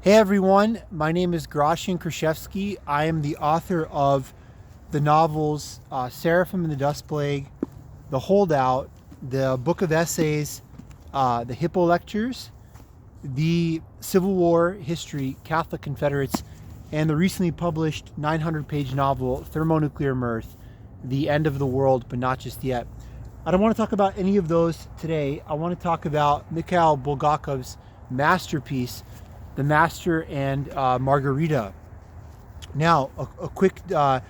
Hey everyone, my name is Gracjan Kraszewski. I am the author of the novels Seraphim and the Dust Plague, The Holdout, the book of essays, the Hippo Lectures, the Civil War History, Catholic Confederates, and the recently published 900-page novel Thermonuclear Mirth, The End of the World, but Not Just Yet. I don't want to talk about any of those today. I want to talk about Mikhail Bulgakov's masterpiece, The Master and Margarita. Now, a quick, kind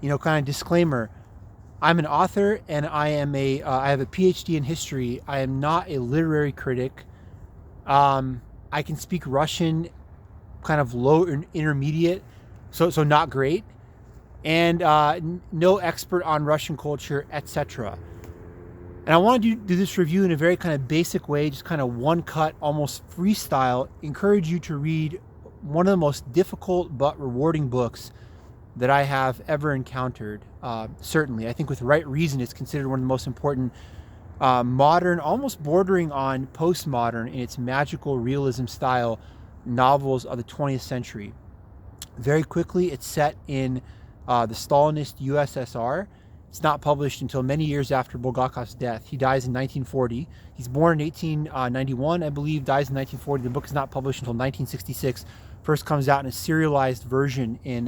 of disclaimer. I'm an author, and I have a PhD in history. I am not a literary critic. I can speak Russian, kind of low or intermediate, so not great, and no expert on Russian culture, etc. And I want to do this review in a very kind of basic way, just kind of one cut, almost freestyle. Encourage you to read one of the most difficult but rewarding books that I have ever encountered. Certainly, I think with right reason, it's considered one of the most important modern, almost bordering on postmodern in its magical realism style novels of the 20th century. Very quickly, it's set in the Stalinist USSR. It's not published until many years after Bulgakov's death. He dies in 1940. He's born in 1891, I believe, dies in 1940. The book is not published until 1966. First comes out in a serialized version in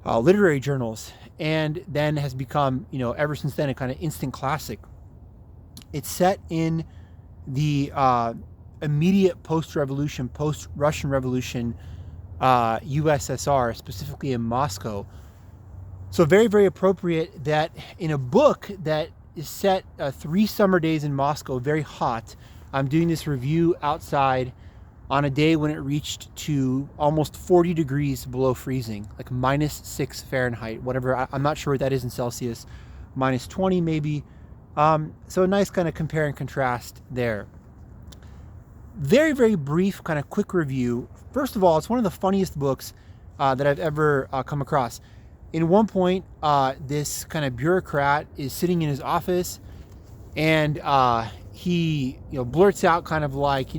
literary journals, and then has become, ever since then, a kind of instant classic. It's set in the immediate post-revolution, post-Russian Revolution USSR, specifically in Moscow. So very, very appropriate that in a book that is set 3 summer days in Moscow, very hot. I'm doing this review outside on a day when it reached to almost 40 degrees below freezing, like -6 Fahrenheit, whatever. I'm not sure what that is in Celsius, -20 maybe. So a nice kind of compare and contrast there. Very, very brief, kind of quick review. First of all, it's one of the funniest books that I've ever come across. In one point, this kind of bureaucrat is sitting in his office, and he, blurts out kind of like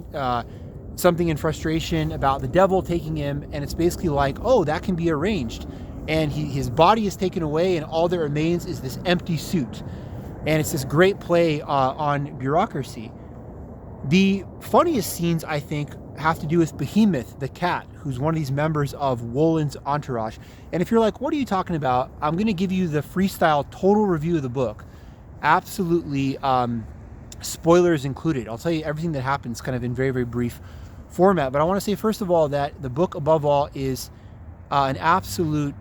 something in frustration about the devil taking him, and it's basically like, oh, that can be arranged. And his body is taken away, and all that remains is this empty suit. And it's this great play on bureaucracy. The funniest scenes, I think, have to do with Behemoth, the cat, who's one of these members of Wolin's entourage. And if you're like, what are you talking about? I'm going to give you the freestyle total review of the book. Absolutely, spoilers included. I'll tell you everything that happens kind of in very, very brief format. But I want to say, first of all, that the book, above all, is an absolute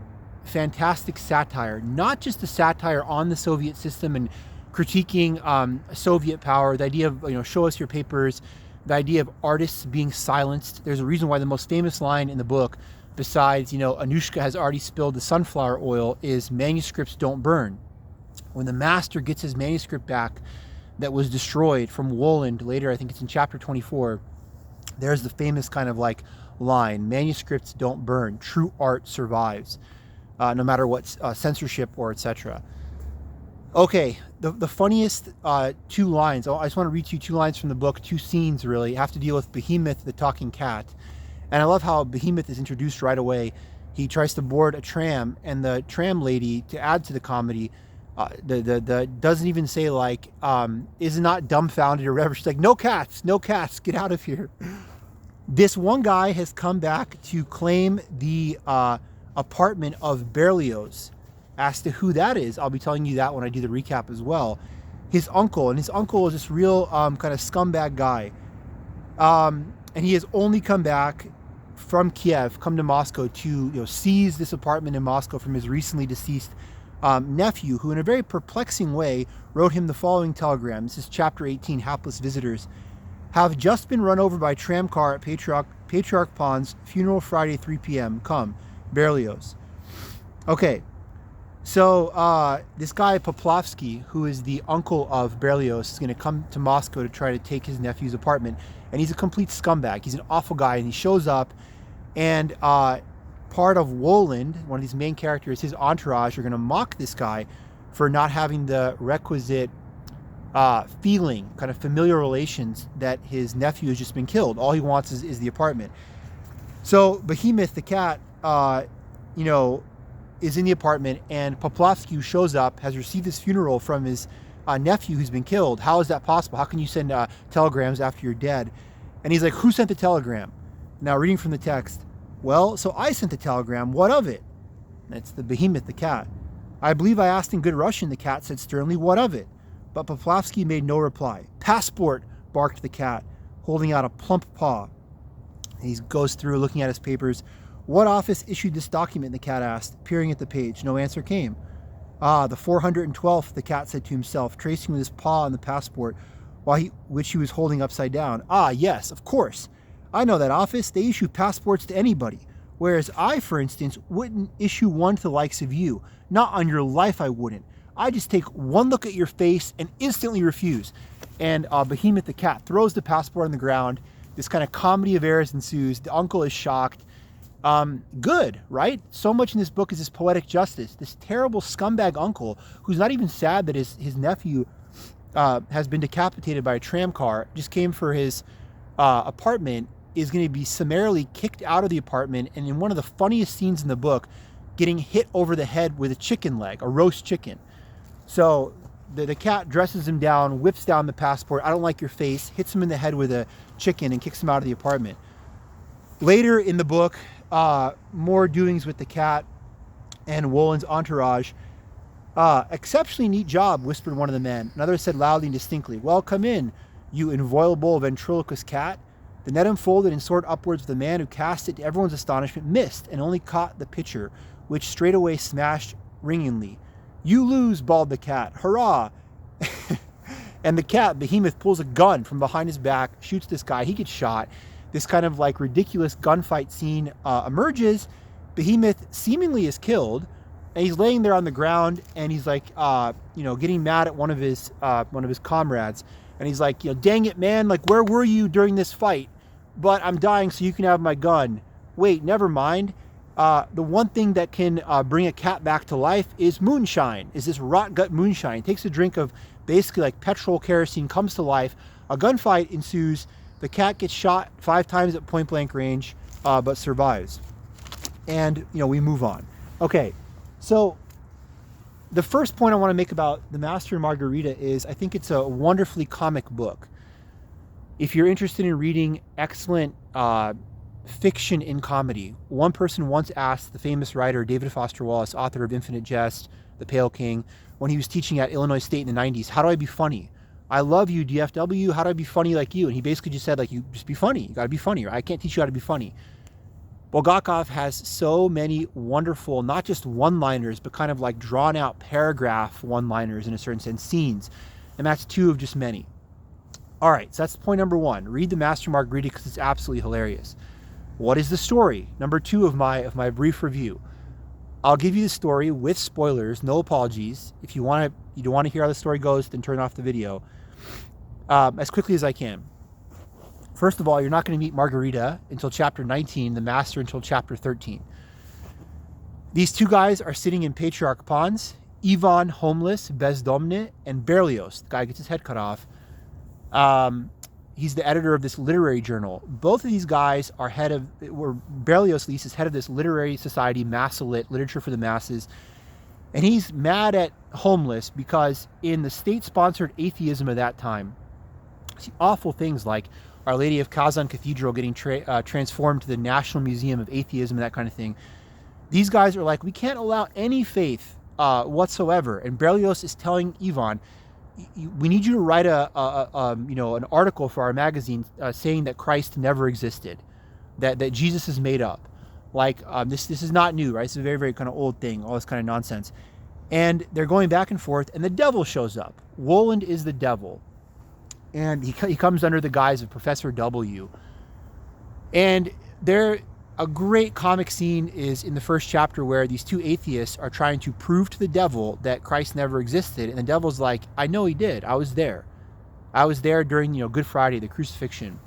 fantastic satire. Not just a satire on the Soviet system and critiquing Soviet power, the idea of, show us your papers, the idea of artists being silenced. There's a reason why the most famous line in the book, besides, Anushka has already spilled the sunflower oil, is manuscripts don't burn. When the master gets his manuscript back that was destroyed from Woland, later, I think it's in chapter 24, there's the famous kind of like line, manuscripts don't burn, true art survives, no matter what censorship or etc. Okay, the funniest 2 lines. I just want to read to you 2 lines from the book, 2 scenes really, have to deal with Behemoth, the talking cat. And I love how Behemoth is introduced right away. He tries to board a tram, and the tram lady, to add to the comedy, the doesn't even say like, is not dumbfounded or whatever. She's like, no cats, get out of here. This one guy has come back to claim the apartment of Berlioz. As to who that is, I'll be telling you that when I do the recap as well. His uncle is this real kind of scumbag guy. And he has only come back from Kiev, come to Moscow to seize this apartment in Moscow from his recently deceased nephew, who in a very perplexing way wrote him the following telegram. This is chapter 18, Hapless Visitors. Have just been run over by tram car at Patriarch Pond's funeral Friday 3 p.m. Come, Berlioz. Okay. So this guy Poplavsky, who is the uncle of Berlioz, is going to come to Moscow to try to take his nephew's apartment. And he's a complete scumbag. He's an awful guy. And he shows up, and part of Woland, one of these main characters, his entourage, are going to mock this guy for not having the requisite feeling, kind of familiar relations, that his nephew has just been killed. All he wants is the apartment. So Behemoth, the cat, you know, is in the apartment, and Poplavsky, who shows up, has received his funeral from his nephew who's been killed. How is that possible? How can you send telegrams after you're dead? And he's like, who sent the telegram? Now, reading from the text, well, so I sent the telegram. What of it? That's the Behemoth, the cat. I believe I asked in good Russian, the cat said sternly, what of it? But Poplavsky made no reply. Passport, barked the cat, holding out a plump paw. He goes through looking at his papers. What office issued this document, the cat asked, peering at the page. No answer came. Ah, the 412th, the cat said to himself, tracing with his paw on the passport, which he was holding upside down. Ah, yes, of course. I know that office. They issue passports to anybody. Whereas I, for instance, wouldn't issue one to the likes of you. Not on your life I wouldn't. I just take one look at your face and instantly refuse. And Behemoth, the cat, throws the passport on the ground. This kind of comedy of errors ensues. The uncle is shocked. Good, right? So much in this book is this poetic justice. This terrible scumbag uncle who's not even sad that his nephew has been decapitated by a tram car, just came for his apartment, is going to be summarily kicked out of the apartment, and in one of the funniest scenes in the book, getting hit over the head with a chicken leg, a roast chicken. So the cat dresses him down, whips down the passport, I don't like your face, hits him in the head with a chicken and kicks him out of the apartment. Later in the book, more doings with the cat and Wolin's entourage. Exceptionally neat job, whispered one of the men. Another said loudly and distinctly, well, come in, you inviolable ventriloquist cat. The net unfolded and soared upwards with a man who cast it, to everyone's astonishment, missed and only caught the pitcher, which straightway smashed ringingly. You lose, bawled the cat. Hurrah! And the cat, Behemoth, pulls a gun from behind his back, shoots this guy. He gets shot. This kind of like ridiculous gunfight scene emerges. Behemoth seemingly is killed, and he's laying there on the ground, and he's like, getting mad at one of his comrades, and he's like, dang it, man, like, where were you during this fight? But I'm dying, so you can have my gun. Wait, never mind. The one thing that can bring a cat back to life is moonshine. Is this rot gut moonshine? He takes a drink of basically like petrol kerosene, comes to life. A gunfight ensues. The cat gets shot 5 times at point blank range, but survives. And, we move on. Okay, so the first point I want to make about The Master and Margarita is I think it's a wonderfully comic book. If you're interested in reading excellent fiction in comedy, one person once asked the famous writer David Foster Wallace, author of Infinite Jest, The Pale King, when he was teaching at Illinois State in the 90s, how do I be funny? I love you, DFW. How do I be funny like you? And he basically just said, like, you just be funny. You got to be funny. I can't teach you how to be funny. Bulgakov has so many wonderful, not just one-liners, but kind of like drawn out paragraph one-liners in a certain sense, scenes. And that's 2 of just many. All right, so that's point number 1. Read The Master and Margarita because it's absolutely hilarious. What is the story? Number 2 of my brief review. I'll give you the story with spoilers, no apologies. If you don't want to hear how the story goes, then turn off the video. As quickly as I can. First of all, you're not going to meet Margarita until chapter 19, the Master until chapter 13. These 2 guys are sitting in Patriarch Ponds. Ivan, homeless, bezdomne, and Berlioz, the guy gets his head cut off. He's the editor of this literary journal. Both of these guys are Berlioz, at least, is head of this literary society, Massalit, Literature for the Masses. And he's mad at homeless because in the state-sponsored atheism of that time, see awful things like Our Lady of Kazan Cathedral getting transformed to the National Museum of Atheism and that kind of thing. These guys are like, we can't allow any faith whatsoever. And Berlioz is telling Ivan, we need you to write an article for our magazine saying that Christ never existed, that Jesus is made up. Like, this is not new, right? It's a very, very kind of old thing, all this kind of nonsense. And they're going back and forth, and the devil shows up. Woland is the devil. And he comes under the guise of Professor W. And a great comic scene is in the first chapter where these 2 atheists are trying to prove to the devil that Christ never existed. And the devil's like, I know he did. I was there. I was there during, Good Friday, the crucifixion.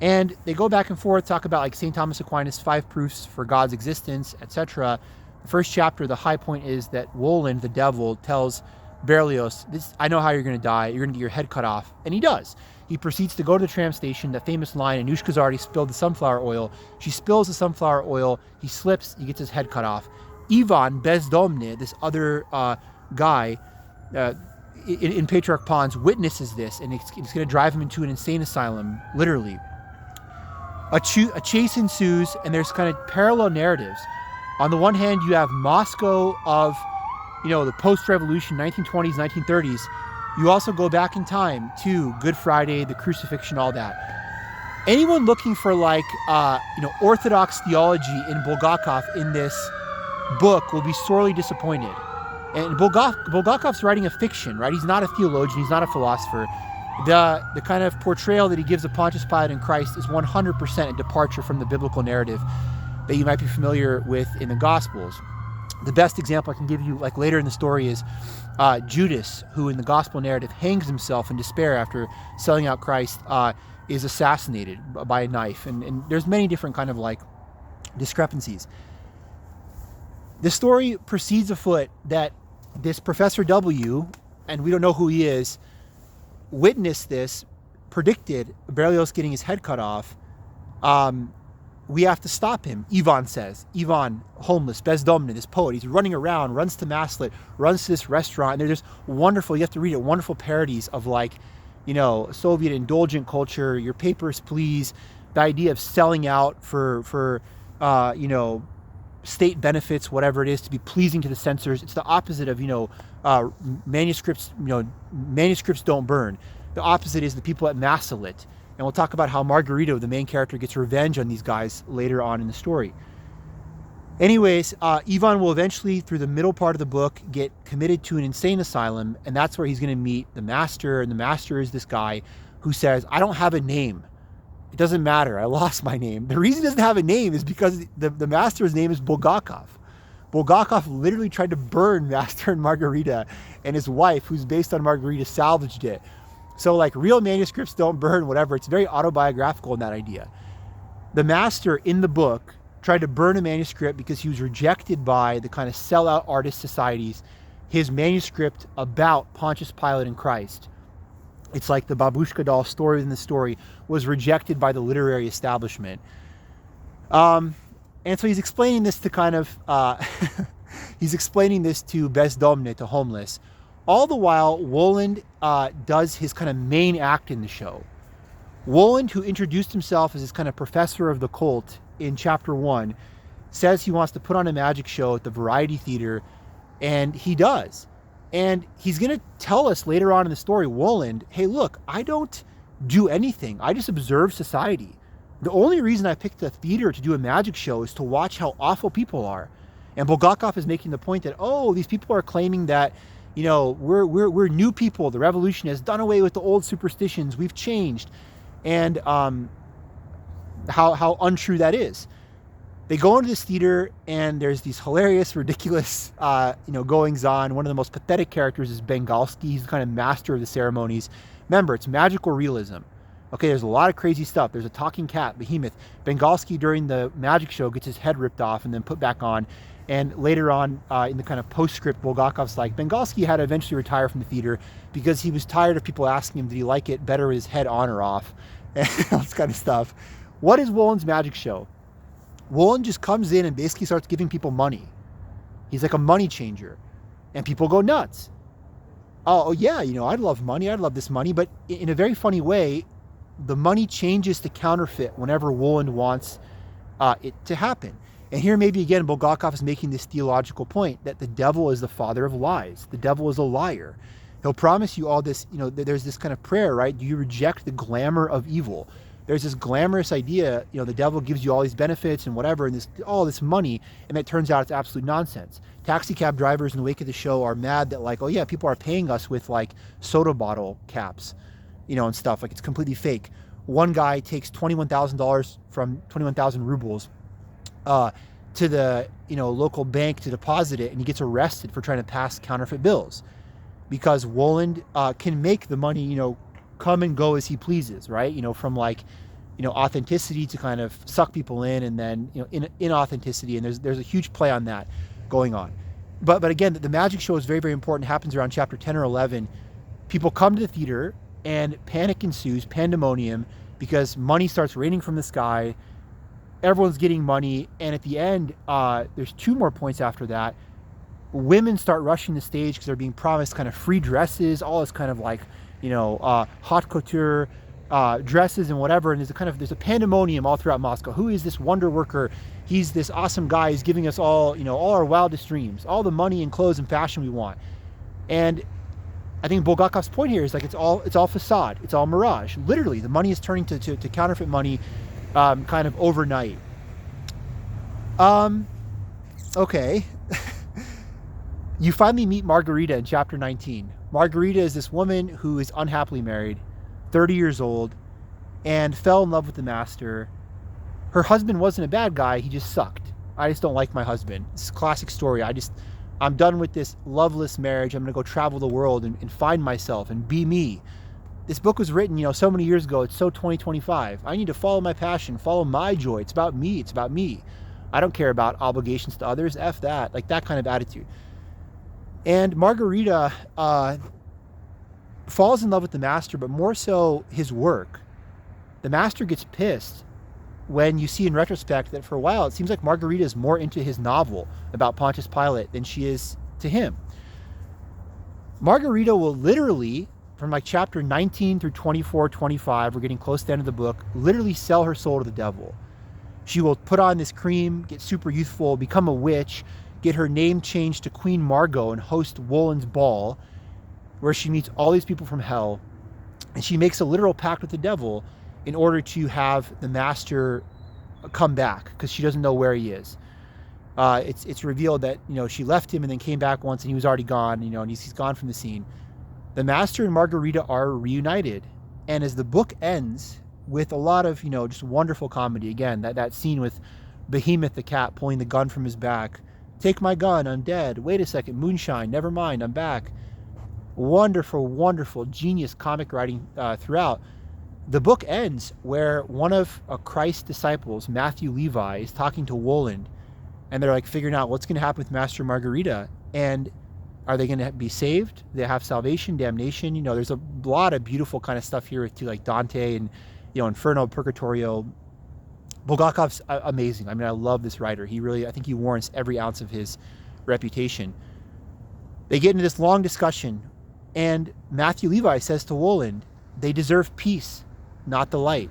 And they go back and forth, talk about like St. Thomas Aquinas' 5 proofs for God's existence, etc. The first chapter, the high point is that Woland, the devil, tells Berlioz, I know how you're going to die. You're going to get your head cut off. And he does. He proceeds to go to the tram station, that famous line, Anushka's already spilled the sunflower oil. She spills the sunflower oil. He slips. He gets his head cut off. Ivan Bezdomne, this other guy in Patriarch Pons, witnesses this, and it's going to drive him into an insane asylum, literally. A chase ensues, and there's kind of parallel narratives. On the one hand, you have Moscow of, the post-revolution, 1920s, 1930s. You also go back in time to Good Friday, the crucifixion, all that. Anyone looking for orthodox theology in Bulgakov in this book will be sorely disappointed. And Bulgakov's writing a fiction, right? He's not a theologian. He's not a philosopher. The kind of portrayal that he gives of Pontius Pilate and Christ is 100% a departure from the biblical narrative that you might be familiar with in the Gospels. The best example I can give you, later in the story, is Judas, who in the Gospel narrative hangs himself in despair after selling out Christ, is assassinated by a knife. And there's many different kind of discrepancies. The story proceeds afoot that this Professor W, and we don't know who he is, witnessed this, predicted Berlioz getting his head cut off. We have to stop him, Ivan says. Ivan, homeless, Bezdomne, this poet, he's running around, runs to Maslet, runs to this restaurant, and they're just wonderful, you have to read it, wonderful parodies of Soviet indulgent culture, your papers please, the idea of selling out for state benefits, whatever it is, to be pleasing to the censors. It's the opposite of, manuscripts, manuscripts don't burn. The opposite is the people at Massalit. And we'll talk about how Margarita, the main character, gets revenge on these guys later on in the story. Anyways, Ivan will eventually, through the middle part of the book, get committed to an insane asylum, and that's where he's going to meet the master, and the master is this guy who says, I don't have a name. It doesn't matter. I lost my name. The reason he doesn't have a name is because the master's name is Bulgakov. Bulgakov literally tried to burn Master and Margarita, and his wife, who's based on Margarita, salvaged it. So real manuscripts don't burn, whatever. It's very autobiographical in that idea. The master in the book tried to burn a manuscript because he was rejected by the kind of sellout artist societies. His manuscript about Pontius Pilate and Christ, it's like the babushka doll story in the story, was rejected by the literary establishment. And so he's explaining this to he's explaining this to Bezdomne, to homeless. All the while, Woland does his kind of main act in the show. Woland, who introduced himself as this kind of professor of the cult in chapter 1, says he wants to put on a magic show at the Variety Theater, and he does. And he's going to tell us later on in the story, Woland, hey, look, I don't do anything. I just observe society. The only reason I picked a theater to do a magic show is to watch how awful people are. And Bulgakov is making the point that, these people are claiming that, we're new people. The revolution has done away with the old superstitions. We've changed. And how untrue that is. They go into this theater, and there's these hilarious, ridiculous, goings on. One of the most pathetic characters is Bengalski. He's the kind of master of the ceremonies. Remember, it's magical realism. Okay, there's a lot of crazy stuff. There's a talking cat, Behemoth. Bengalski, during the magic show, gets his head ripped off and then put back on. And later on, in the kind of postscript, Bulgakov's like, Bengalski had to eventually retire from the theater because he was tired of people asking him, did he like it better with his head on or off? And all this kind of stuff. What is Woland's magic show? Woland just comes in and basically starts giving people money. He's like a money changer. And people go nuts. Oh yeah, I'd love money. I'd love this money. But in a very funny way, the money changes to counterfeit whenever Woland wants it to happen. And here maybe again, Bulgakov is making this theological point that the devil is the father of lies. The devil is a liar. He'll promise you all this, there's this kind of prayer, right? Do you reject the glamour of evil? There's this glamorous idea, the devil gives you all these benefits and whatever, and all this money, and it turns out it's absolute nonsense. Taxi cab drivers in the wake of the show are mad that people are paying us with soda bottle caps, and stuff. It's completely fake. One guy takes $21,000 from 21,000 rubles to the local bank to deposit it, and he gets arrested for trying to pass counterfeit bills because Woland can make the money come and go as he pleases, right? From authenticity to kind of suck people in, and then inauthenticity, and there's a huge play on that going on. But again, the magic show is very, very important. It happens around chapter 10 or 11. People come to the theater, and panic ensues, pandemonium, because money starts raining from the sky. Everyone's getting money, and at the end, there's 2 more points after that. Women start rushing the stage because they're being promised kind of free dresses, all this kind of like, haute couture dresses and whatever. And there's a pandemonium all throughout Moscow. Who is this wonder worker? He's this awesome guy. He's giving us all, all our wildest dreams, all the money and clothes and fashion we want. And I think Bulgakov's point here is like it's all facade, it's all mirage. Literally, the money is turning to counterfeit money, kind of overnight. Okay. You finally meet Margarita in chapter 19. Margarita is this woman who is unhappily married, 30 years old, and fell in love with the master. Her husband wasn't a bad guy, he just sucked. I just don't like my husband. It's a classic story. I'm done with this loveless marriage. I'm going to go travel the world and find myself and be me. This book was written, so many years ago. It's so 2025. I need to follow my passion, follow my joy. It's about me. It's about me. I don't care about obligations to others. F that. Like that kind of attitude. And Margarita falls in love with the master, but more so his work. The master gets pissed when you see in retrospect that for a while it seems like Margarita is more into his novel about Pontius Pilate than she is to him. Margarita will literally, from like chapter 19 through 24, 25, we're getting close to the end of the book, literally sell her soul to the devil. She will put on this cream, get super youthful, become a witch, get her name changed to Queen Margot and host Wolin's ball, where she meets all these people from hell, and she makes a literal pact with the devil in order to have the master come back, because she doesn't know where he is. It's revealed that she left him and then came back once, and he was already gone. And he's gone from the scene. The master and Margarita are reunited, and as the book ends with a lot of just wonderful comedy. Again, that scene with Behemoth the cat pulling the gun from his back. Take my gun, I'm dead. Wait a second, moonshine, never mind, I'm back. Wonderful, wonderful, genius comic writing throughout. The book ends where one of Christ's disciples, Matthew Levi, is talking to Woland, and they're like figuring out what's going to happen with Master Margarita, and are they going to be saved? Do they have salvation, damnation? There's a lot of beautiful kind of stuff here too, like Dante and Inferno, Purgatorio. Bulgakov's amazing. I love this writer. I think he warrants every ounce of his reputation. They get into this long discussion, and Matthew Levi says to Woland, they deserve peace, not the light.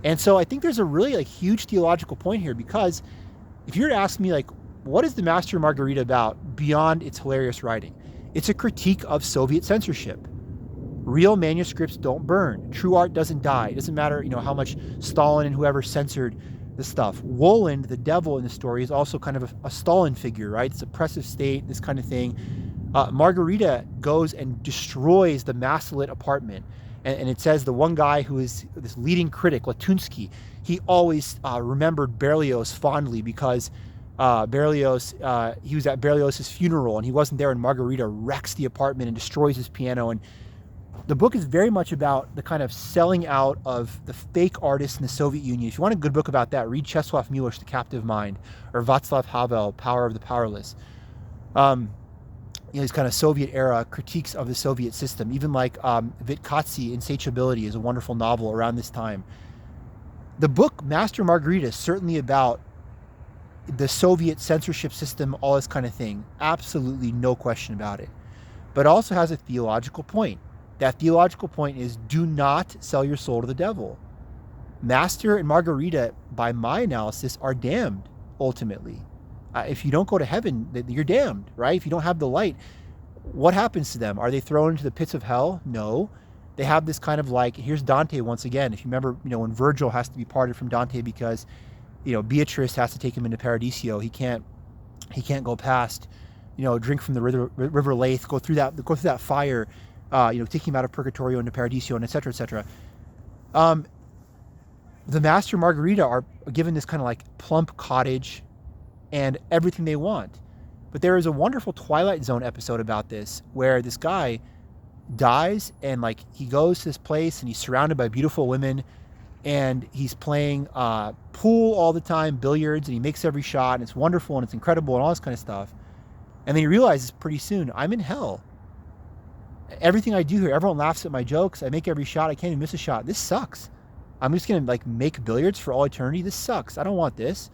And so I think there's a really huge theological point here, because if you were to ask me what is the Master Margarita about beyond its hilarious writing? It's a critique of Soviet censorship. Real manuscripts don't burn. True art doesn't die. It doesn't matter, how much Stalin and whoever censored the stuff. Woland, the devil in the story, is also kind of a Stalin figure, right? It's oppressive state, this kind of thing. Margarita goes and destroys the Maslin apartment. And it says the one guy who is this leading critic, Latunsky, he always remembered Berlioz fondly because Berlioz, he was at Berlioz's funeral and he wasn't there, and Margarita wrecks the apartment and destroys his piano. And the book is very much about the kind of selling out of the fake artists in the Soviet Union. If you want a good book about that, read Czesław Miłosz, The Captive Mind, or Václav Havel, Power of the Powerless. These kind of Soviet era critiques of the Soviet system. Even like Vitkazi, Insatiability is a wonderful novel around this time. The book Master Margarita is certainly about the Soviet censorship system, all this kind of thing. Absolutely no question about it. But it also has a theological point. That theological point is, do not sell your soul to the devil. Master and Margarita, by my analysis, are damned, ultimately. If you don't go to heaven, you're damned, right? If you don't have the light, what happens to them? Are they thrown into the pits of hell? No. They have this kind of here's Dante once again. If you remember, when Virgil has to be parted from Dante because, Beatrice has to take him into Paradiso. He can't go past, drink from the river Lethe, go through that fire, taking him out of Purgatorio into Paradiso, and et cetera, et cetera. The Master Margarita are given this kind of plump cottage and everything they want. But there is a wonderful Twilight Zone episode about this where this guy dies and he goes to this place and he's surrounded by beautiful women and he's playing pool all the time, billiards, and he makes every shot and it's wonderful and it's incredible and all this kind of stuff. And then he realizes pretty soon, I'm in hell. Everything I do here, everyone laughs at my jokes. I make every shot. I can't even miss a shot. This sucks. I'm just going to like make billiards for all eternity. This sucks. I don't want this.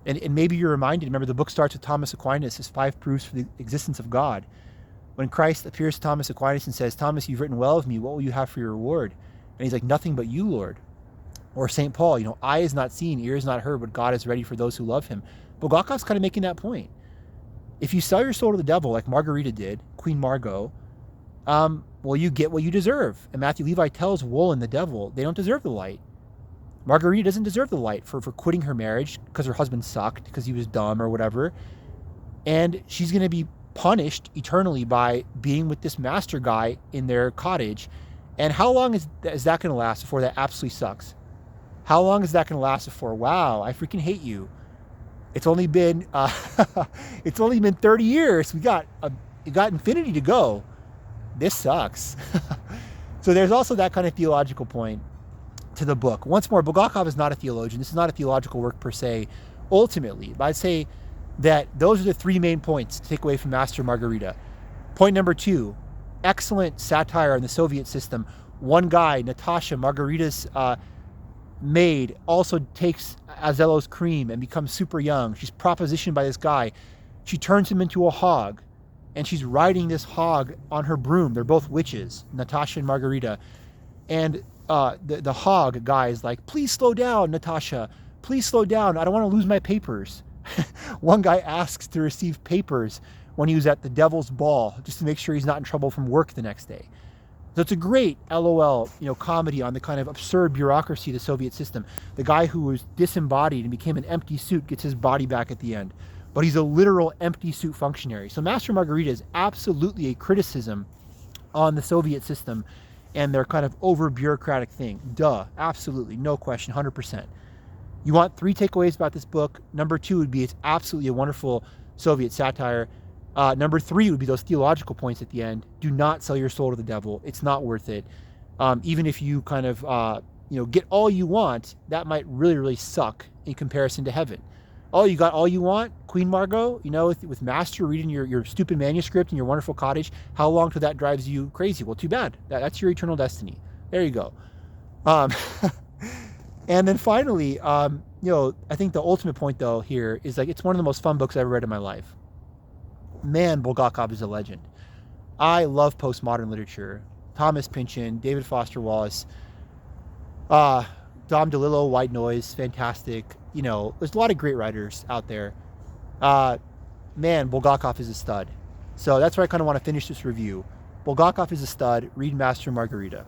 And maybe you're reminded, remember the book starts with Thomas Aquinas, his 5 proofs for the existence of God. When Christ appears to Thomas Aquinas and says, Thomas, you've written well of me. What will you have for your reward? And he's like, nothing but you, Lord. Or St. Paul, eye is not seen, ear is not heard, but God is ready for those who love him. Bulgakov's kind of making that point. If you sell your soul to the devil, like Margarita did, Queen Margot, well, you get what you deserve. And Matthew Levi tells Woolin, the devil, they don't deserve the light. Margarita doesn't deserve the light for quitting her marriage because her husband sucked, because he was dumb or whatever. And she's going to be punished eternally by being with this master guy in their cottage. And how long is that going to last before that absolutely sucks? How long is that going to last before, wow, I freaking hate you? It's only been 30 years. We got infinity to go. This sucks. So there's also that kind of theological point to the book. Once more, Bulgakov is not a theologian. This is not a theological work per se, ultimately. But I'd say that those are the 3 main points to take away from Master Margarita. Point number 2, excellent satire on the Soviet system. One guy, Natasha, Margarita's maid, also takes Azello's cream and becomes super young. She's propositioned by this guy. She turns him into a hog, and she's riding this hog on her broom. They're both witches, Natasha and Margarita. And the hog guy is like, please slow down, Natasha. Please slow down. I don't want to lose my papers. One guy asks to receive papers when he was at the Devil's Ball, just to make sure he's not in trouble from work the next day. So it's a great LOL, comedy on the kind of absurd bureaucracy of the Soviet system. The guy who was disembodied and became an empty suit gets his body back at the end. But he's a literal empty suit functionary. So Master Margarita is absolutely a criticism on the Soviet system and their kind of over-bureaucratic thing. Duh, absolutely, no question, 100%. You want 3 takeaways about this book. Number 2 would be it's absolutely a wonderful Soviet satire. Number 3 would be those theological points at the end. Do not sell your soul to the devil. It's not worth it. Even if you kind of, get all you want, that might really, really suck in comparison to heaven. Oh, you got all you want? Queen Margot, with Master reading your stupid manuscript in your wonderful cottage, how long till that drives you crazy? Well, too bad. That's your eternal destiny. There you go. And then finally, I think the ultimate point, though, here is like it's one of the most fun books I've ever read in my life. Man, Bulgakov is a legend. I love postmodern literature. Thomas Pynchon, David Foster Wallace, Dom DeLillo, White Noise, fantastic. There's a lot of great writers out there. Man, Bulgakov is a stud. So that's where I kind of want to finish this review. Bulgakov is a stud. Read Master Margarita.